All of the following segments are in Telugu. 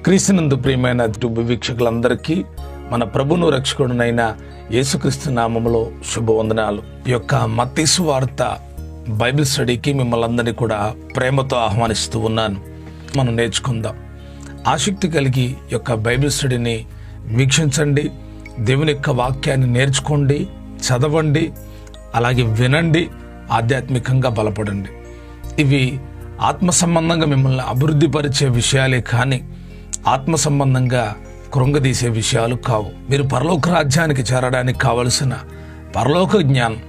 క్రీస్తునందు ప్రియమైన వీక్షకులందరికీ మన ప్రభును రక్షకుడునైన యేసుక్రీస్తు నామములో శుభవందనాలు. ఈ యొక్క మత్తయి సువార్త బైబిల్ స్టడీకి మిమ్మల్ని అందరినీ కూడా ప్రేమతో ఆహ్వానిస్తూ ఉన్నాను. మనం నేర్చుకుందాం. ఆసక్తి కలిగి ఈ యొక్క బైబిల్ స్టడీని వీక్షించండి. దేవుని యొక్క వాక్యాన్ని నేర్చుకోండి, చదవండి, అలాగే వినండి, ఆధ్యాత్మికంగా బలపడండి. ఇవి ఆత్మ సంబంధంగా మిమ్మల్ని అభివృద్ధి పరిచే విషయాలే కానీ ఆత్మ సంబంధంగా కృంగదీసే విషయాలు కావు. మీరు పరలోక రాజ్యానికి చేరడానికి కావలసిన పరలోక జ్ఞానం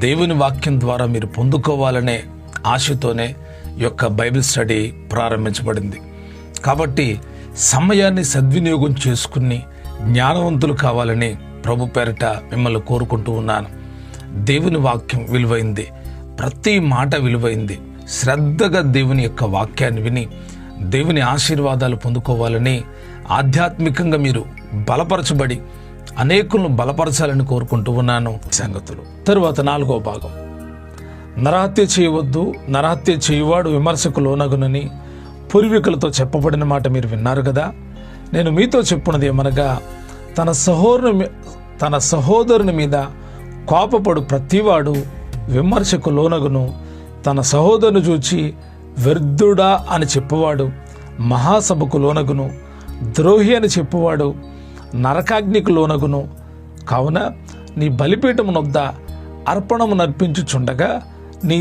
దేవుని వాక్యం ద్వారా మీరు పొందుకోవాలనే ఆశతోనే ఈ యొక్క బైబిల్ స్టడీ ప్రారంభించబడింది. కాబట్టి సమయాన్ని సద్వినియోగం చేసుకుని జ్ఞానవంతులు కావాలని ప్రభు పేరిట మిమ్మల్ని కోరుకుంటూ ఉన్నాను. దేవుని వాక్యం విలువైంది, ప్రతి మాట విలువైంది. శ్రద్ధగా దేవుని యొక్క వాక్యాన్ని విని దేవుని ఆశీర్వాదాలు పొందుకోవాలని, ఆధ్యాత్మికంగా మీరు బలపరచబడి అనేకులను బలపరచాలని కోరుకుంటూ ఉన్నాను. సంగతులు తరువాత 4వ భాగం, నరహత్య చేయవద్దు, నరహత్య చేయువాడు విమర్శకు లోనగునని పూర్వీకులతో చెప్పబడిన మాట మీరు విన్నారు కదా. నేను మీతో చెప్పున్నది ఏమనగా, తన సహోదరుని మీద కోపపడు ప్రతివాడు విమర్శకు లోనగును. తన సహోదరుని చూచి వ్యర్థుడా అని చెప్పువాడు మహాసభకు లోనగును. ద్రోహి అని చెప్పువాడు నరకాగ్నికి లోనగును. కావున నీ బలిపీఠమునొద్ద అర్పణము నర్పించుచుండగా నీ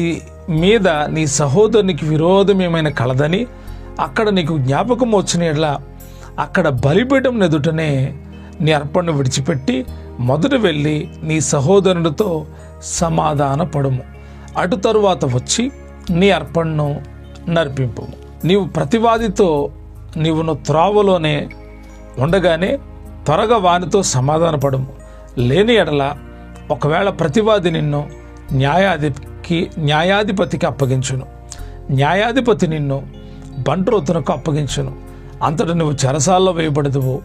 మీద నీ సహోదరునికి విరోధం ఏమైనా కలదని అక్కడ నీకు జ్ఞాపకం వచ్చిన యెడల అక్కడ బలిపీఠం ఎదుటనే నీ అర్పణను విడిచిపెట్టి మొదట వెళ్ళి నీ సహోదరునితో సమాధాన పడుము. అటు తరువాత వచ్చి నీ అర్పణను నర్పింపు. నీవు ప్రతివాదితో నీవును త్రోవలోనే ఉండగానే త్వరగా వానితో సమాధాన పడుము. లేని ఎడల ఒకవేళ ప్రతివాది నిన్ను న్యాయాధిపతికి అప్పగించును, న్యాయాధిపతి నిన్ను బంట్రోతునకు అప్పగించును. అంతటా నువ్వు చెరసాల్లో వేయబడదువు.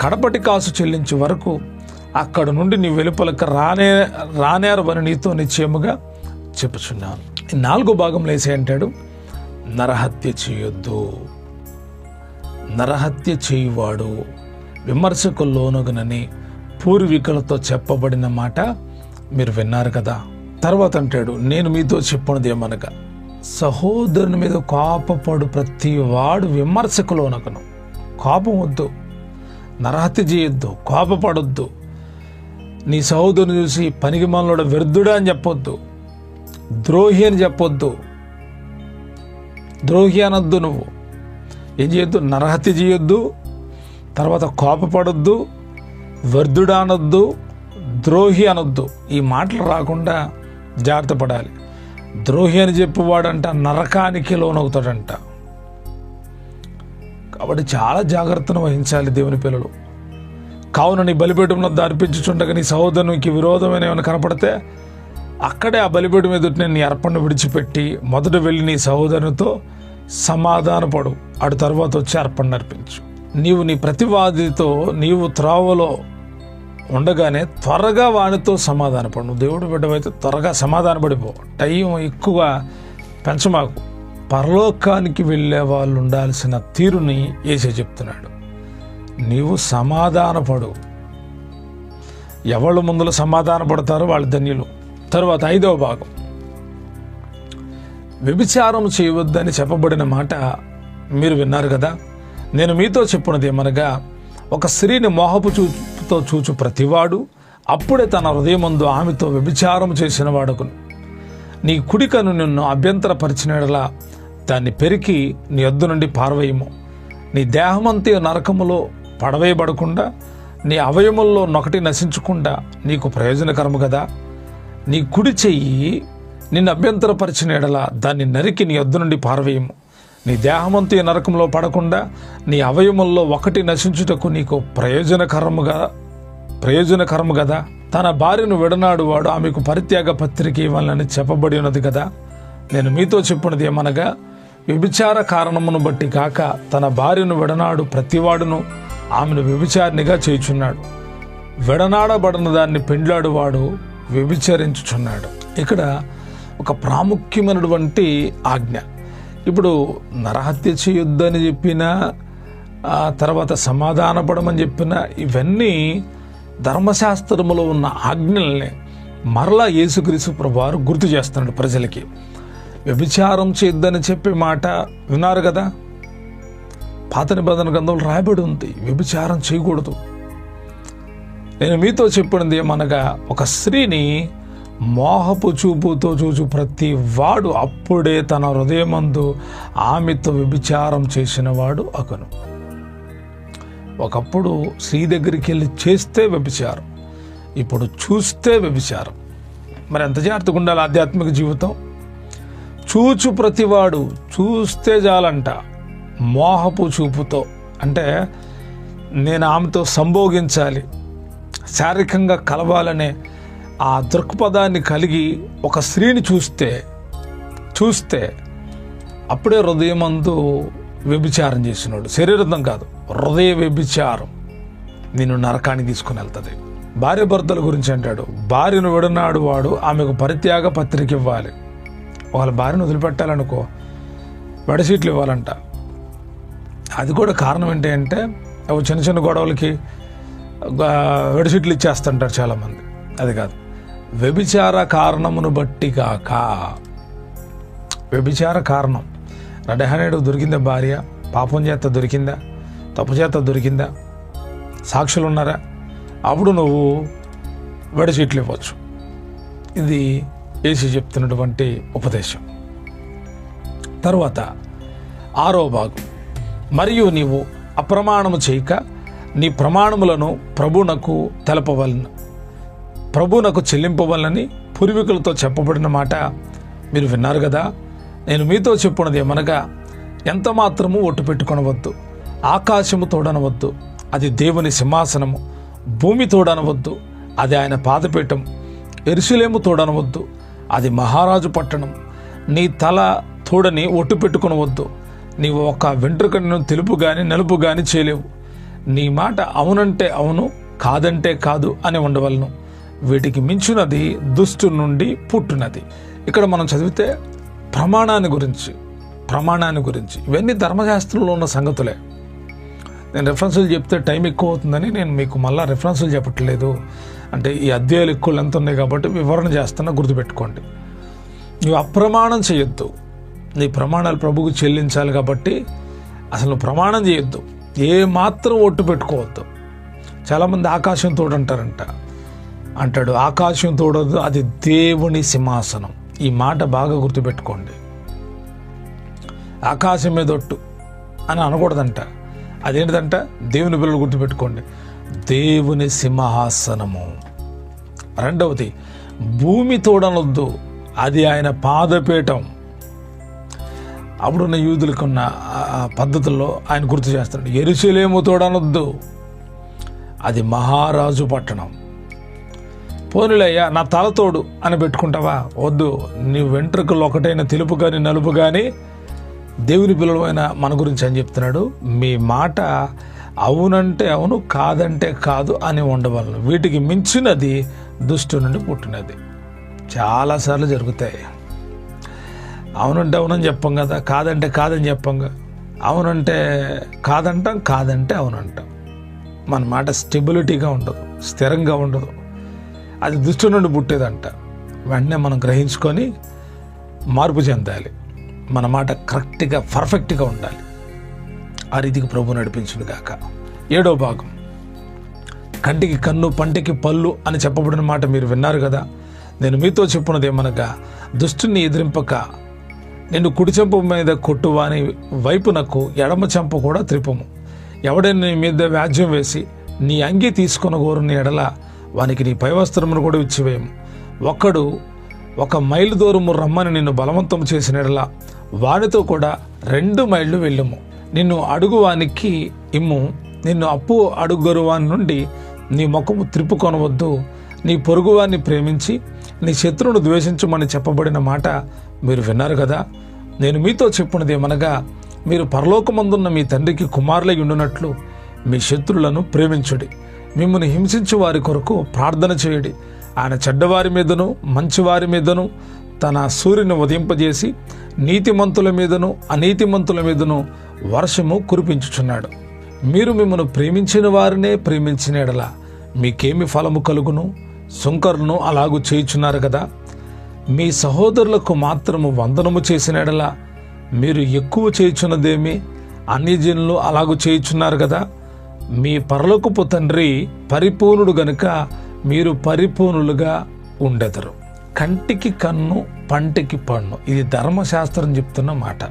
కడపటి కాసు చెల్లించే వరకు అక్కడ నుండి నీ వెలుపలకు రానేరవని నీతో నిశ్చయముగా చెప్పుచున్నాను. 4వ భాగంలో వేసే అంటాడు, నరహత్య చేయొద్దు. నరహత్య చేయువాడు విమర్శకు లోనగునని పూర్వీకులతో చెప్పబడిన మాట మీరు విన్నారు కదా. తర్వాత అంటాడు, నేను మీతో చెప్పున్నది ఏమనగా, సహోదరుని మీద కోపపడు ప్రతి వాడు విమర్శకు లోనగును. కోపం వద్దు, నరహత్య చేయొద్దు, కోపపడొద్దు. నీ సహోదరుని చూసి పనికిమాలినోడు వ్యర్థుడా అని చెప్పొద్దు, ద్రోహి అని చెప్పొద్దు. ద్రోహి అనొద్దు. నువ్వు ఏం చేయొద్దు? నరహత్య చేయొద్దు, తర్వాత కోపపడొద్దు, వ్యర్థుడా అనొద్దు, ద్రోహి అనొద్దు. ఈ మాటలు రాకుండా జాగ్రత్త పడాలి. ద్రోహి అని చెప్పేవాడంట నరకానికి లోనవుతాడంట. కాబట్టి చాలా జాగ్రత్తను వహించాలి దేవుని పిల్లలు. కావున నీ బలిపీఠంలో అర్పించుచుండగా నీ సహోదరునికి విరోధమైన ఏమైనా కనపడితే అక్కడే ఆ బలిపీఠం ఎదుట నీ అర్పణను విడిచిపెట్టి మొదట వెళ్ళి నీ సహోదరునితో సమాధానపడు. అటు తర్వాత వచ్చి అర్పణ అర్పించు. నీవు నీ ప్రతివాదితో నీవు త్రోవలో ఉండగానే త్వరగా వానితో సమాధానపడు. నువ్వు దేవుడు బిడ్డవైతే త్వరగా సమాధానపడిపో. టైం ఎక్కువ పెంచమాకు. పరలోకానికి వెళ్ళే వాళ్ళు ఉండాల్సిన తీరుని యేసే చెప్తున్నాడు. నీవు సమాధానపడు. ఎవళ్ళు ముందులో సమాధాన పడతారో వాళ్ళు ధన్యులు. తరువాత 5వ భాగం, వ్యభిచారం చేయవద్దని చెప్పబడిన మాట మీరు విన్నారు కదా. నేను మీతో చెప్పున్నది ఏమనగా, ఒక స్త్రీని మోహపు చూపుతో చూచు ప్రతివాడు అప్పుడే తన హృదయమందు ఆమెతో వ్యభిచారం చేసిన వాడుకును. నీ కుడికను నిన్ను అభ్యంతరపరిచినలా దాన్ని పెరికి నీ యొద్ద నుండి పారవేయము. నీ దేహమంతే నరకములో పడవేయబడకుండా నీ అవయముల్లో నొకటి నశించకుండా నీకు ప్రయోజనకరము కదా. నీ కుడి చెయ్యి నిన్ను అభ్యంతరపరిచిన యెడల దాన్ని నరికి నీ యొద్ద నుండి పారవేయము. నీ దేహమంతా నరకంలో పడకుండా నీ అవయముల్లో ఒకటి నశించుటకు నీకు ప్రయోజనకరము కదా. తన భార్యను విడనాడు వాడు ఆమెకు పరిత్యాగ పత్రిక ఇవ్వాలని చెప్పబడి ఉన్నది కదా. నేను మీతో చెప్పున్నది ఏమనగా, వ్యభిచార కారణమును బట్టి కాక తన భార్యను విడనాడు ప్రతివాడును ఆమెను వ్యభిచారినిగా చేయుచున్నాడు. విడనాడబడిన దాన్ని పెండ్లాడువాడు వ్యభిచరించుచున్నాడు. ఇక్కడ ఒక ప్రాముఖ్యమైనటువంటి ఆజ్ఞ. ఇప్పుడు నరహత్య చేయొద్దని చెప్పినా తర్వాత సమాధానపడమని చెప్పిన ఇవన్నీ ధర్మశాస్త్రములో ఉన్న ఆజ్ఞల్ని మరలా యేసుక్రీస్తు ప్రభువారు గుర్తు చేస్తున్నాడు ప్రజలకి. వ్యభిచారం చేయొద్దని చెప్పే మాట విన్నారు కదా, పాత నిబంధన గ్రంథంలో రాయబడి ఉంది, వ్యభిచారం చేయకూడదు. నేను మీతో చెప్పినది ఏమనగా, ఒక స్త్రీని మోహపు చూపుతో చూచు ప్రతి వాడు అప్పుడే తన హృదయమందు ఆమెతో వ్యభిచారం చేసిన వాడు అగను. ఒకప్పుడు స్త్రీ దగ్గరికి వెళ్ళి చేస్తే వ్యభిచారం, ఇప్పుడు చూస్తే వ్యభిచారం. మరి ఎంత జాగ్రత్తగా ఉండాలి ఆధ్యాత్మిక జీవితం? చూచు ప్రతివాడు, చూస్తే చాలంట, మోహపు చూపుతో అంటే నేను ఆమెతో సంభోగించాలి, శారీరకంగా కలవాలనే ఆ దృక్పథాన్ని కలిగి ఒక స్త్రీని చూస్తే అప్పుడే హృదయమందు వ్యభిచారం చేసినాడు. శరీరం కాదు, హృదయ వ్యభిచారం నిన్ను నరకానికి తీసుకుని వెళ్తుంది. భార్య భర్తల గురించి అంటాడు, భార్యను విడనాడు వాడు ఆమెకు పరిత్యాగ పత్రిక ఇవ్వాలి. వాళ్ళ భార్యను వదిలిపెట్టాలనుకో వెడసీట్లు ఇవ్వాలంట. అది కూడా కారణం ఏంటి అంటే, అవి చిన్న చిన్న గొడవలకి వెడసీట్లు ఇచ్చేస్తుంటారు చాలామంది. అది కాదు, వ్యభిచార కారణమును బట్టి కాక. వ్యభిచార కారణం రెడహనేడు దొరికిందా భార్య? పాపం చేత దొరికిందా? తప్పు చేత దొరికిందా? సాక్షులు ఉన్నారా? అప్పుడు నువ్వు వెడసీట్లు ఇవ్వచ్చు. ఇది యేసు చెప్తున్నటువంటి ఉపదేశం. తరువాత 6వ భాగం, మరియు నీవు అప్రమాణము చేయక నీ ప్రమాణములను ప్రభువునకు తెలపవలను, ప్రభువునకు చెల్లింపవలనని పూర్వీకులతో చెప్పబడిన మాట మీరు విన్నారు కదా. నేను మీతో చెప్పున్నది ఏమనగా, ఎంత మాత్రము ఒట్టు పెట్టుకొనవద్దు, ఆకాశము తోడనవద్దు, అది దేవుని సింహాసనము, భూమి తోడనవద్దు, అది ఆయన పాదపీఠం, యెరూషలేము తోడనవద్దు, అది మహారాజు పట్టణం. నీ తల తోడని ఒట్టు పెట్టుకొనవద్దు, నీవు ఒక వెంట్రుకను తెలుపు గాని నలుపు గాని చేయలేవు. నీ మాట అవునంటే అవును, కాదంటే కాదు అని ఉండవలను. వీటికి మించినది దుష్టు నుండి పుట్టినది. ఇక్కడ మనం చదివితే ప్రమాణాన్ని గురించి ఇవన్నీ ధర్మశాస్త్రంలో ఉన్న సంగతులే. నేను రెఫరెన్సులు చెప్తే టైం ఎక్కువ అవుతుందని నేను మీకు మళ్ళీ రెఫరెన్సులు చెప్పట్లేదు. అంటే ఈ అధ్యాయాలు ఎక్కువ లెంత్ ఉన్నాయి కాబట్టి వివరణ చేస్తున్నా, గుర్తుపెట్టుకోండి. నువ్వు అప్రమాణం చేయొద్దు, నీ ప్రమాణాలు ప్రభువుకు చెల్లించాలి కాబట్టి అసలు నువ్వు ప్రమాణం చేయొద్దు, ఏ మాత్రం ఒట్టు పెట్టుకోవద్దు. చాలామంది ఆకాశం అంటాడు, ఆకాశం తోడొద్దు, అది దేవుని సింహాసనం. ఈ మాట బాగా గుర్తుపెట్టుకోండి. ఆకాశం మీద ఒట్టు అని అనకూడదంట. అదేంటిదంట? దేవుని పిల్లలు గుర్తుపెట్టుకోండి, దేవుని సింహాసనము. 2వది, భూమి తోడనొద్దు, అది ఆయన పాదపీఠం. అప్పుడున్న యూదులకున్న పద్ధతుల్లో ఆయన గుర్తు చేస్తాడు. యెరూషలేము తోడనొద్దు, అది మహారాజు పట్టణం. పోనీలయ్యా నా తలతోడు అని పెట్టుకుంటావా? వద్దు. నీ వెంట్రుకలు ఒకటైన తెలుపు కానీ నలుపు కానీ దేవుని పిల్లలైన మన గురించి అని చెప్తున్నాడు. మీ మాట అవునంటే అవును, కాదంటే కాదు అని ఉండవలను. వీటికి మించినది దుష్టు నుండి పుట్టినది. చాలాసార్లు జరుగుతాయి. అవునంటే అవునని చెప్పం కదా, కాదంటే కాదని చెప్పంగా. అవునంటే కాదంటాం, కాదంటే అవునంటాం. మన మాట స్టెబిలిటీగా ఉండదు, స్థిరంగా ఉండదు. అది దుష్టు నుండి పుట్టేదంట. వెంటనే మనం గ్రహించుకొని మార్పు చెందాలి. మన మాట కరెక్ట్గా పర్ఫెక్ట్గా ఉండాలి. ఆ రీతికి ప్రభు నడిపించును గాక. 7వ భాగం, కంటికి కన్ను పంటికి పళ్ళు అని చెప్పబడిన మాట మీరు విన్నారు కదా. నేను మీతో చెప్పున్నది ఏమనగా, దుష్టుని ఎదిరింపక నిన్ను కుడి చెంప మీద కొట్టువాని వైపునకు ఎడమ చెంప కూడా త్రిపము. ఎవడైనా నీ మీద వ్యాజ్యం వేసి నీ అంగి తీసుకున్న గోరుని ఎడల వానికి నీ పైవస్త్రమును కూడా ఇచ్చివేయము. ఒకడు 1 మైలు దూరము రమ్మని నిన్ను బలవంతం చేసిన ఎడల వానితో కూడా 2 మైళ్ళు వెళ్ళము. నిన్ను అడుగువానికి ఇమ్ము, నిన్ను అప్పు అడుగువాని నుండి నీ ముఖము త్రిప్పుకొనవద్దు. నీ పొరుగువాన్ని ప్రేమించి నీ శత్రువును ద్వేషించమని చెప్పబడిన మాట మీరు విన్నారు కదా. నేను మీతో చెప్పున్నది ఏమనగా, మీరు పరలోకమందున్న మీ తండ్రికి కుమారులై ఉండునట్లు మీ శత్రులను ప్రేమించుడి, మిమ్మల్ని హింసించు వారి కొరకు ప్రార్థన చేయుడి. ఆయన చెడ్డవారి మీదను మంచివారి మీదను తన సూర్యుని ఉదయింపజేసి నీతిమంతుల మీదను అనీతిమంతుల మీదను వర్షము కురిపించుచున్నాడు. మీరు మిమ్మల్ని ప్రేమించిన వారినే ప్రేమించిన ఎడల మీకేమి ఫలము కలుగును? సుంకరులను అలాగూ చేయుచున్నారు కదా. మీ సహోదరులకు మాత్రము వందనము చేసిన ఎడల మీరు ఎక్కువ చేయుచున్నదేమి? అన్యజనులు అలాగూ చేయుచున్నారు కదా. మీ పరలోకపు తండ్రి పరిపూర్ణుడు గనుక మీరు పరిపూర్ణులుగా ఉండెదరు. కంటికి కన్ను, పంటికి పన్ను, ఇది ధర్మశాస్త్రం చెప్తున్న మాట.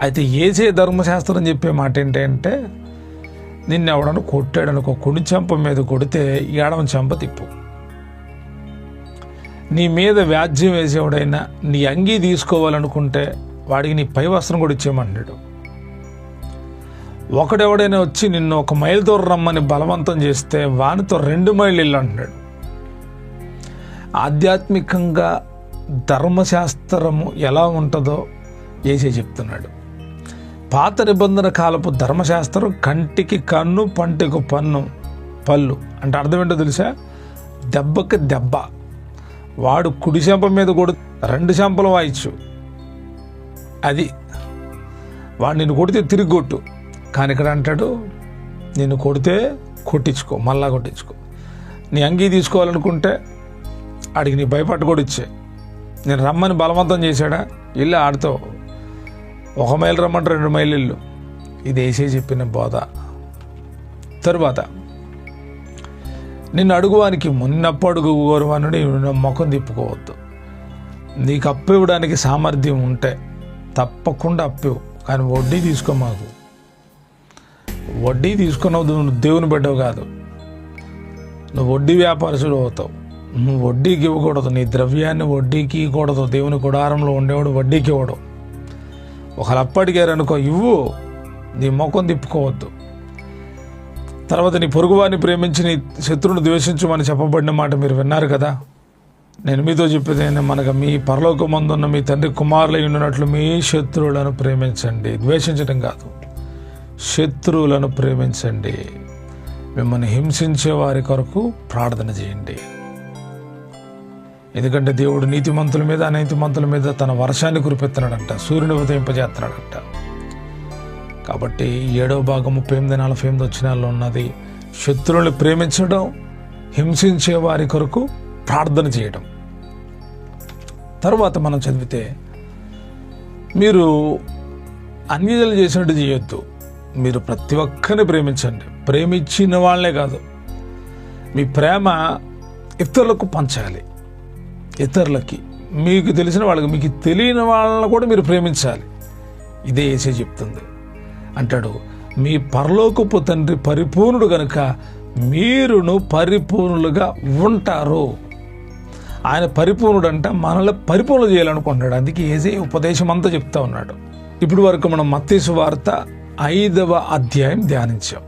అయితే ఏసే ధర్మశాస్త్రం చెప్పే మాట ఏంటంటే, నిన్నెవడను కొట్టాడనుకో, కుడి చెంప మీద కొడితే ఎడమ చెంప తిప్పు. నీ మీద వ్యాజ్యం వేసేవాడైనా నీ అంగీ తీసుకోవాలనుకుంటే వాడికి నీ పై వస్త్రం కూడా ఇచ్చేయమన్నాడు. ఒకడెవడైనా వచ్చి నిన్ను 1 మైలు దూరం రమ్మని బలవంతం చేస్తే వానితో 2 మైళ్ళు ఇల్లు అంటున్నాడు. ఆధ్యాత్మికంగా ధర్మశాస్త్రము ఎలా ఉంటుందో యేసే చెప్తున్నాడు. పాత నిబంధన కాలపు ధర్మశాస్త్రం కంటికి కన్ను, పంటికి పళ్ళు అంటే అర్థం ఏంటో తెలుసా? దెబ్బకి దెబ్బ. వాడు కుడి చెంప మీద కూడా 2 చెంపలు వాయించు, అది వాడు నిన్ను కొడితే తిరిగి కొట్టు. కానీ ఇక్కడ అంటాడు, నిన్ను కొడితే కొట్టించుకో, మళ్ళా కొట్టించుకో. నీ అంగీ తీసుకోవాలనుకుంటే ఆడికి నీ భయపట్టు కూడా ఇచ్చే. నేను రమ్మని బలవంతం చేశాడా, ఇల్లు ఆడితో 1 మైలు రమ్మంటే 2 మైలు ఇల్లు. ఇది యేసే చెప్పిన బోధ. తరువాత నిన్ను అడుగువానికి మున్నప్పు అడుగువాని ముఖం తిప్పుకోవద్దు. నీకు అప్పు ఇవ్వడానికి సామర్థ్యం ఉంటే తప్పకుండా అప్పు, కానీ వడ్డీ తీసుకో. మాకు వడ్డీ తీసుకున్నావు, నువ్వు దేవుని బిడ్డవు కాదు, నువ్వు వడ్డీ వ్యాపారస్తుడు అవుతావు. నువ్వు వడ్డీకి ఇవ్వకూడదు, నీ ద్రవ్యాన్ని వడ్డీకి ఇవ్వకూడదు. దేవుని గుడారంలో ఉండేవాడు వడ్డీకి ఇవ్వడు. ఒకళ్ళు అప్పడిగారనుకో, ఇవ్వు, నీ ముఖం తిప్పుకోవద్దు. తర్వాత నీ పొరుగువారిని ప్రేమించి నీ శత్రువును ద్వేషించమని చెప్పబడిన మాట మీరు విన్నారు కదా. నేను మీతో చెప్పేది, మనకు మీ పరలోకమందున్న మీ తండ్రి కుమారులై ఉన్నట్లు మీ శత్రువులను ప్రేమించండి. ద్వేషించడం కాదు, శత్రువులను ప్రేమించండి. మిమ్మల్ని హింసించే వారి కొరకు ప్రార్థన చేయండి. ఎందుకంటే దేవుడు నీతిమంతుల మీద అనీతిమంతుల మీద తన వర్షాన్ని కురిపెత్తున్నాడంట, సూర్యుని ఉదయింపజేస్తున్నాడంట. కాబట్టి 7వ భాగం 38-48 వచనాల్లో ఉన్నది శత్రువులను ప్రేమించడం, హింసించే వారి కొరకు ప్రార్థన చేయడం. తర్వాత మనం చదివితే, మీరు అన్యజనులు చేసినట్టు చేయొద్దు, మీరు ప్రతి ఒక్కరిని ప్రేమించండి. ప్రేమించిన వాళ్ళే కాదు, మీ ప్రేమ ఇతరులకు పంచాలి. ఇతరులకి, మీకు తెలిసిన వాళ్ళకి, మీకు తెలియని వాళ్ళని కూడా మీరు ప్రేమించాలి. ఇదే యేసే చెప్తుంది. అంటాడు, మీ పరలోకపు తండ్రి పరిపూర్ణుడు గనుక మీరును పరిపూర్ణులుగా ఉంటారు. ఆయన పరిపూర్ణుడు అంట, మనల్ని పరిపూర్ణ చేయాలనుకుంటున్నాడు. అందుకే యేసే ఉపదేశం అంతా చెప్తా ఉన్నాడు. ఇప్పుడు వరకు మనం మత్తయి సువార్త 5వ అధ్యాయం ధ్యానించాం.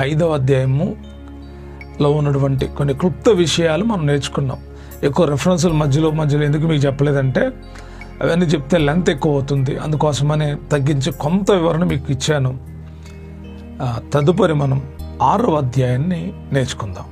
5వ అధ్యాయములో ఉన్నటువంటి కొన్ని క్లుప్త విషయాలు మనం నేర్చుకున్నాం. ఎక్కువ రెఫరెన్సులు మధ్యలో ఎందుకు మీకు చెప్పలేదంటే, అవన్నీ చెప్తే లెంత్ ఎక్కువ అవుతుంది, అందుకోసమనే తగ్గించి కొంత వివరణ మీకు ఇచ్చాను. తదుపరి మనం 6వ అధ్యాయాన్ని నేర్చుకుందాం.